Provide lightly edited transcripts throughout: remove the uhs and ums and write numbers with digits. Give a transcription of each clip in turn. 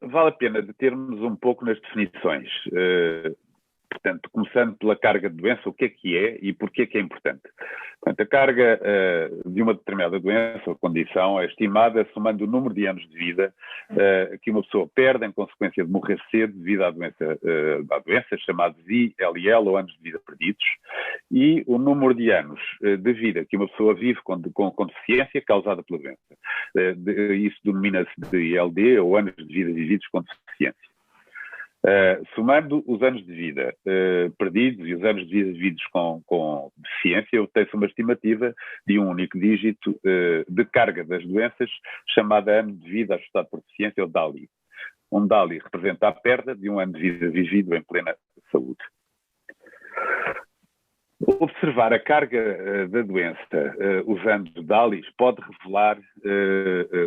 Vale a pena determos um pouco nas definições. Portanto, começando pela carga de doença, o que é e porquê que é importante. Portanto, a carga de uma determinada doença ou condição é estimada somando o número de anos de vida que uma pessoa perde em consequência de morrer cedo devido à doença chamados ILL, ou anos de vida perdidos, e o número de anos de vida que uma pessoa vive com deficiência causada pela doença. Isso denomina-se de ILD, ou anos de vida vividos com deficiência. Somando os anos de vida perdidos e os anos de vida vividos com deficiência, obtém-se uma estimativa de um único dígito de carga das doenças, chamada ano de vida ajustado por deficiência, ou DALY. Um DALY representa a perda de um ano de vida vivido em plena saúde. Observar a carga da doença usando DALYs pode revelar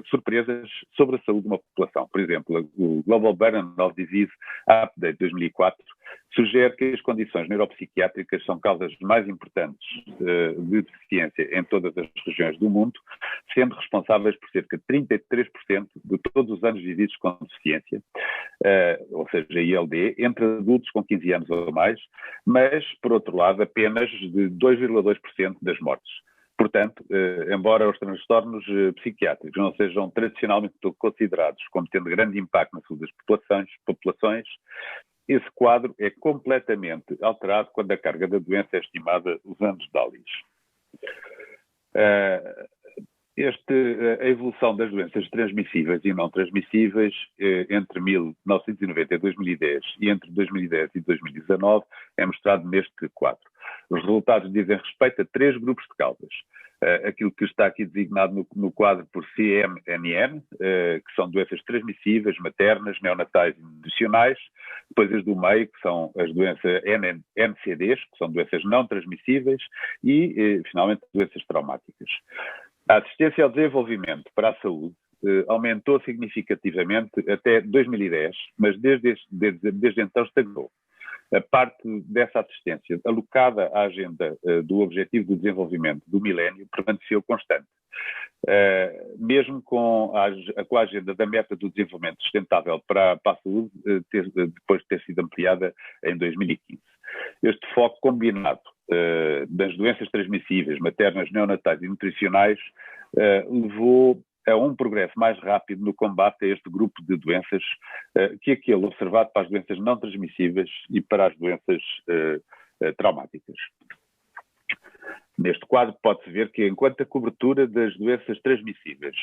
surpresas sobre a saúde de uma população. Por exemplo, o Global Burden of Disease Update 2004 sugere que as condições neuropsiquiátricas são causas mais importantes de deficiência em todas as regiões do mundo, sendo responsáveis por cerca de 33% de todos os anos vividos com deficiência, ou seja, ILD, entre adultos com 15 anos ou mais, mas, por outro lado, apenas de 2,2% das mortes. Portanto, embora os transtornos psiquiátricos não sejam tradicionalmente considerados como tendo grande impacto na saúde das populações, esse quadro é completamente alterado quando a carga da doença é estimada usando os DALYs. A evolução das doenças transmissíveis e não transmissíveis entre 1990 e 2010 e entre 2010 e 2019 é mostrado neste quadro. Os resultados dizem respeito a 3 grupos de causas. Aquilo que está aqui designado no quadro por CMNN, que são doenças transmissíveis, maternas, neonatais e nutricionais. Depois as do meio, que são as doenças NCDs, que são doenças não transmissíveis. E, finalmente, doenças traumáticas. A assistência ao desenvolvimento para a saúde aumentou significativamente até 2010, mas desde então estagnou. A parte dessa assistência alocada à agenda do Objetivo de Desenvolvimento do Milénio permaneceu constante. Mesmo com a agenda da Meta do Desenvolvimento Sustentável para a Saúde, depois de ter sido ampliada em 2015. Este foco combinado das doenças transmissíveis, maternas, neonatais e nutricionais levou a um progresso mais rápido no combate a este grupo de doenças que aquele observado para as doenças não transmissíveis e para as doenças traumáticas. Neste quadro pode-se ver que enquanto a cobertura das doenças transmissíveis,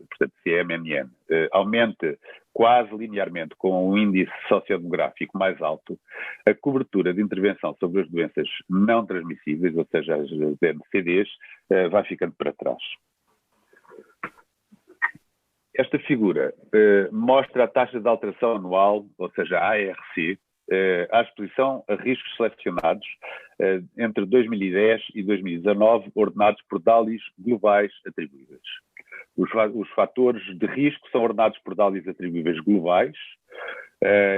portanto CMNN, aumenta quase linearmente com um índice sociodemográfico mais alto, a cobertura de intervenção sobre as doenças não transmissíveis, ou seja, as NCDs, vai ficando para trás. Esta figura mostra a taxa de alteração anual, ou seja, a ARC, à exposição a riscos selecionados entre 2010 e 2019, ordenados por DALYs globais atribuíveis. Os fatores de risco são ordenados por DALYs atribuíveis globais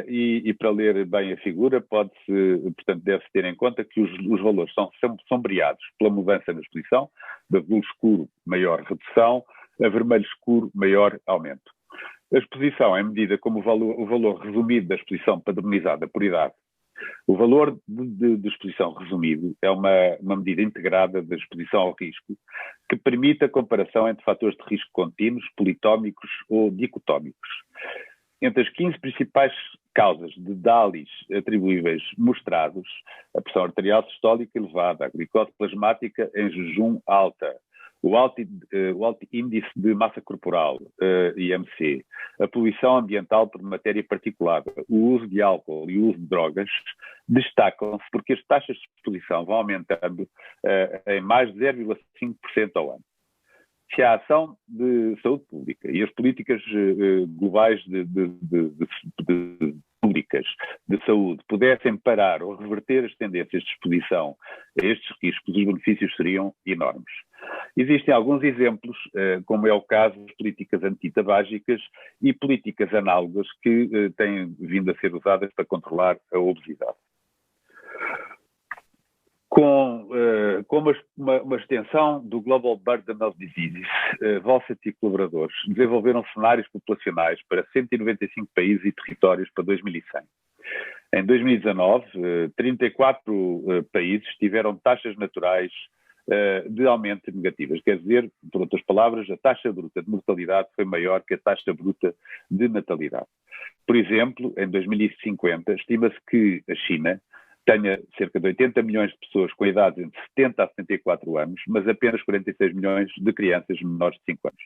e para ler bem a figura, portanto, deve-se ter em conta que os valores são sombreados pela mudança na exposição, de azul escuro, maior redução, a vermelho escuro, maior aumento. A exposição é medida como o valor resumido da exposição padronizada por idade. O valor de exposição resumido é uma medida integrada da exposição ao risco que permite a comparação entre fatores de risco contínuos, politómicos ou dicotómicos. Entre as 15 principais causas de DALYs atribuíveis mostrados, a pressão arterial sistólica elevada, a glicose plasmática em jejum alta, o alto índice de massa corporal, IMC, a poluição ambiental por matéria particulada, o uso de álcool e o uso de drogas, destacam-se porque as taxas de exposição vão aumentando em mais de 0,5% ao ano. Se a ação de saúde pública e as políticas globais públicas de saúde pudessem parar ou reverter as tendências de exposição a estes riscos, os benefícios seriam enormes. Existem alguns exemplos, como é o caso das políticas antitabágicas e políticas análogas que têm vindo a ser usadas para controlar a obesidade. Com uma extensão do Global Burden of Diseases, Volset e colaboradores desenvolveram cenários populacionais para 195 países e territórios para 2100. Em 2019, 34 países tiveram taxas naturais de aumento negativas. Quer dizer, por outras palavras, a taxa bruta de mortalidade foi maior que a taxa bruta de natalidade. Por exemplo, em 2050, estima-se que a China tenha cerca de 80 milhões de pessoas com idades entre 70 a 74 anos, mas apenas 46 milhões de crianças menores de 5 anos.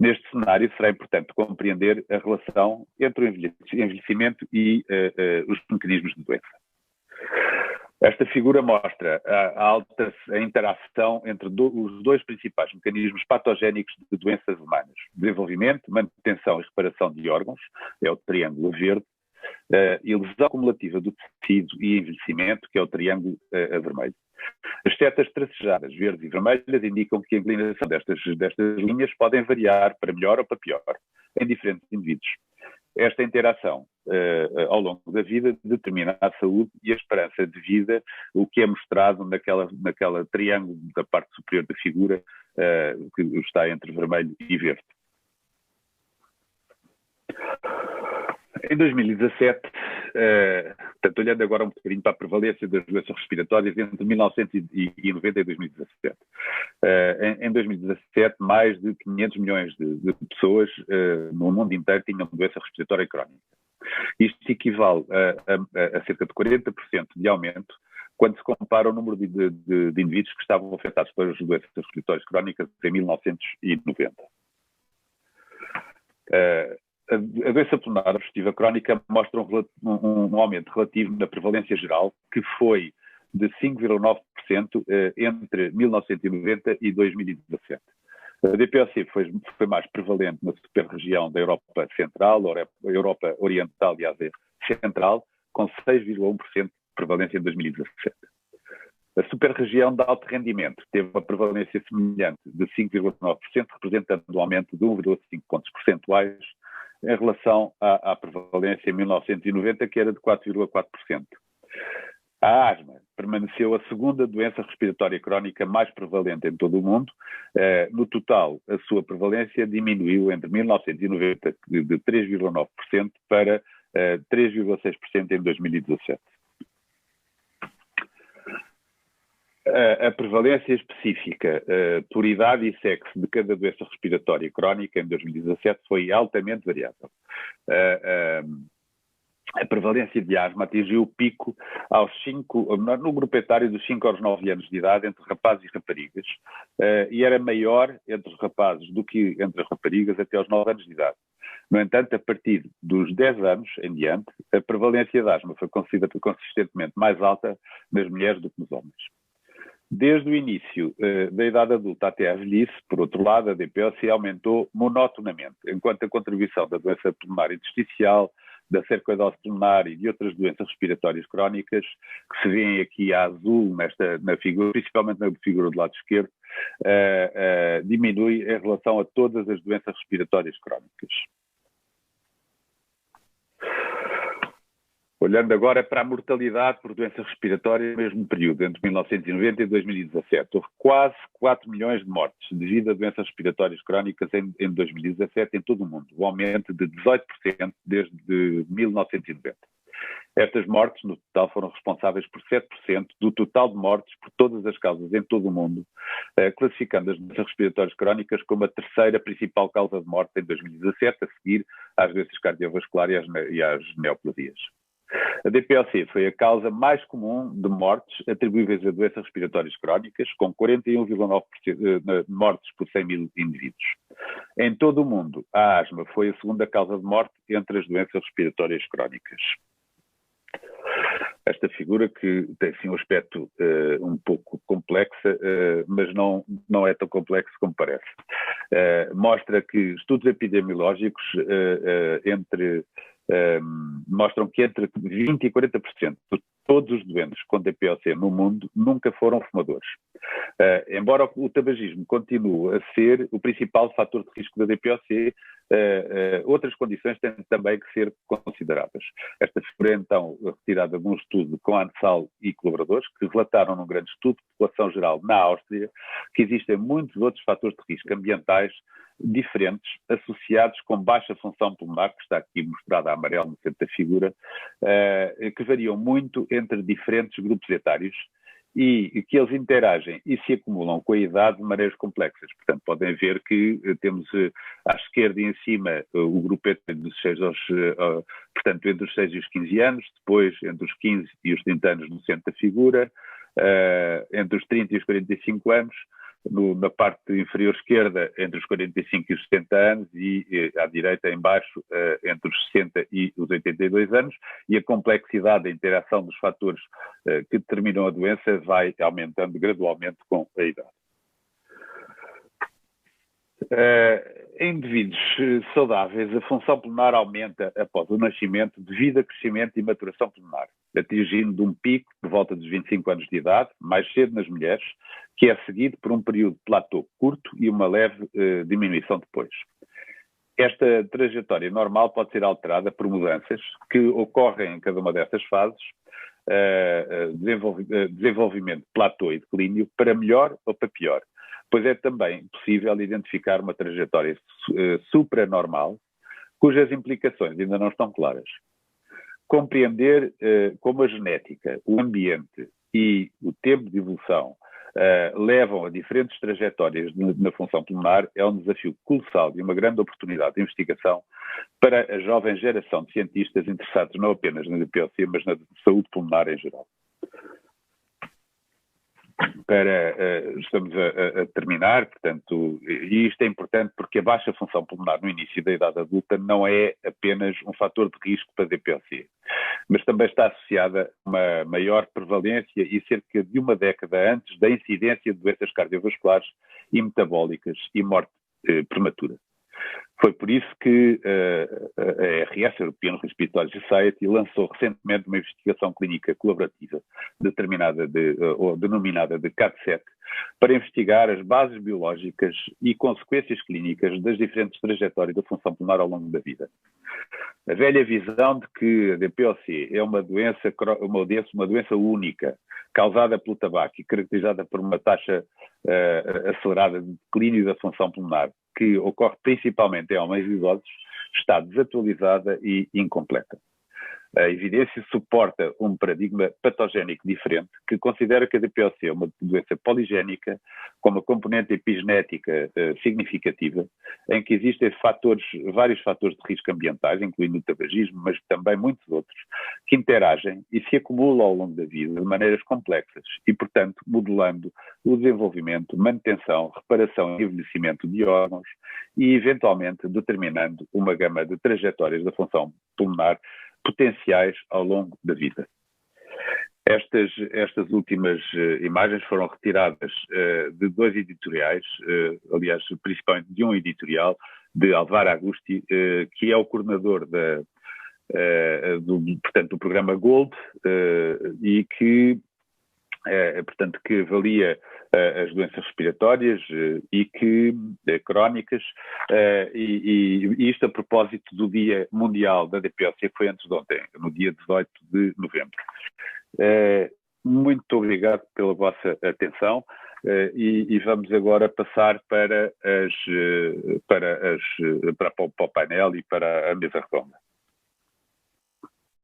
Neste cenário, será importante compreender a relação entre o envelhecimento e os mecanismos de doença. Esta figura mostra a interação entre os dois principais mecanismos patogénicos de doenças humanas: desenvolvimento, manutenção e reparação de órgãos, é o triângulo verde, e lesão cumulativa do tecido e envelhecimento, que é o triângulo a vermelho. As setas tracejadas, verdes e vermelhas, indicam que a inclinação destas linhas podem variar para melhor ou para pior em diferentes indivíduos. Esta interação ao longo da vida determina a saúde e a esperança de vida, o que é mostrado naquela triângulo da parte superior da figura, que está entre vermelho e verde. Em 2017, portanto, olhando agora um bocadinho para a prevalência das doenças respiratórias entre 1990 e 2017. Em 2017, mais de 500 milhões de pessoas no mundo inteiro tinham doença respiratória crónica. Isto equivale a cerca de 40% de aumento quando se compara o número de indivíduos que estavam afetados pelas doenças respiratórias crónicas em 1990. A doença pulmonar obstrutiva crónica mostra um aumento relativo na prevalência geral, que foi de 5,9% entre 1990 e 2017. A DPOC foi mais prevalente na superregião da Europa Central, Europa Oriental e Ásia Central, com 6,1% de prevalência em 2017. A superregião de alto rendimento teve uma prevalência semelhante de 5,9%, representando um aumento de 1,5 pontos percentuais em relação à prevalência em 1990, que era de 4,4%. A asma permaneceu a segunda doença respiratória crónica mais prevalente em todo o mundo. No total, a sua prevalência diminuiu entre 1990 de 3,9% para 3,6% em 2017. A prevalência específica por idade e sexo de cada doença respiratória crónica em 2017 foi altamente variável. A prevalência de asma atingiu o pico no grupo etário dos 5 aos 9 anos de idade entre rapazes e raparigas, e era maior entre os rapazes do que entre as raparigas até aos 9 anos de idade. No entanto, a partir dos 10 anos em diante, a prevalência de asma foi consistentemente mais alta nas mulheres do que nos homens. Desde o início da idade adulta até à velhice, por outro lado, a DPOC aumentou monotonamente, enquanto a contribuição da doença pulmonar intersticial, da cercoidose pulmonar e de outras doenças respiratórias crónicas, que se vêem aqui a azul na figura, principalmente na figura do lado esquerdo, diminui em relação a todas as doenças respiratórias crónicas. Olhando agora para a mortalidade por doença respiratória no mesmo período, entre 1990 e 2017, houve quase 4 milhões de mortes devido a doenças respiratórias crónicas em 2017 em todo o mundo, um aumento de 18% desde 1990. Estas mortes, no total, foram responsáveis por 7% do total de mortes por todas as causas em todo o mundo, classificando as doenças respiratórias crónicas como a terceira principal causa de morte em 2017, a seguir às doenças cardiovasculares e às neoplasias. A DPOC foi a causa mais comum de mortes atribuíveis a doenças respiratórias crónicas, com 41,9% mortes por 100 mil indivíduos. Em todo o mundo, a asma foi a segunda causa de morte entre as doenças respiratórias crónicas. Esta figura, que tem assim um aspecto um pouco complexa, mas não é tão complexo como parece. Mostra que estudos epidemiológicos mostram que entre 20% e 40% todos os doentes com DPOC no mundo nunca foram fumadores. Embora o tabagismo continue a ser o principal fator de risco da DPOC, outras condições têm também que ser consideradas. Esta figura é então retirada de um estudo com a ANSAL e colaboradores, que relataram num grande estudo de população geral na Áustria que existem muitos outros fatores de risco ambientais diferentes, associados com baixa função pulmonar, que está aqui mostrada a amarelo no centro da figura, que variam muito entre diferentes grupos etários e que eles interagem e se acumulam com a idade de maneiras complexas. Portanto, podem ver que temos à esquerda e em cima o grupo etário dos 6 aos, portanto, entre os 6 e os 15 anos, depois entre os 15 e os 30 anos no centro da figura, entre os 30 e os 45 anos, na parte inferior esquerda entre os 45 e os 70 anos e à direita em baixo entre os 60 e os 82 anos, e a complexidade da interação dos fatores que determinam a doença vai aumentando gradualmente com a idade. Em indivíduos saudáveis, a função pulmonar aumenta após o nascimento devido a crescimento e maturação pulmonar, atingindo um pico por volta dos 25 anos de idade, mais cedo nas mulheres, que é seguido por um período de platô curto e uma leve diminuição depois. Esta trajetória normal pode ser alterada por mudanças que ocorrem em cada uma dessas fases, desenvolvimento, platô e declínio, para melhor ou para pior, pois é também possível identificar uma trajetória supranormal, cujas implicações ainda não estão claras. Compreender como a genética, o ambiente e o tempo de evolução levam a diferentes trajetórias na função pulmonar é um desafio colossal e uma grande oportunidade de investigação para a jovem geração de cientistas interessados não apenas na DPOC, mas na saúde pulmonar em geral. Estamos a terminar, portanto, e isto é importante porque a baixa função pulmonar no início da idade adulta não é apenas um fator de risco para a DPOC, mas também está associada a uma maior prevalência e cerca de uma década antes da incidência de doenças cardiovasculares e metabólicas e morte prematura. Foi por isso que a RS, European Respiratory Society, lançou recentemente uma investigação clínica colaborativa denominada de CAT-SEC, para investigar as bases biológicas e consequências clínicas das diferentes trajetórias da função pulmonar ao longo da vida. A velha visão de que a DPOC é uma doença única, causada pelo tabaco e caracterizada por uma taxa acelerada de declínio da função pulmonar, que ocorre principalmente em homens idosos, está desatualizada e incompleta. A evidência suporta um paradigma patogénico diferente que considera que a DPOC é uma doença poligénica com uma componente epigenética significativa, em que existem vários fatores de risco ambientais, incluindo o tabagismo, mas também muitos outros, que interagem e se acumulam ao longo da vida de maneiras complexas e, portanto, modelando o desenvolvimento, manutenção, reparação e envelhecimento de órgãos e, eventualmente, determinando uma gama de trajetórias da função pulmonar potenciais ao longo da vida. Estas últimas imagens foram retiradas de 2 editoriais, aliás, principalmente de um editorial de Alvaro Agusti, que é o coordenador do programa GOLD e que avalia as doenças respiratórias e que crónicas, e isto a propósito do Dia Mundial da DPOC, que foi antes de ontem, no dia 18 de novembro. Muito obrigado pela vossa atenção e vamos agora passar para o painel e para a mesa redonda.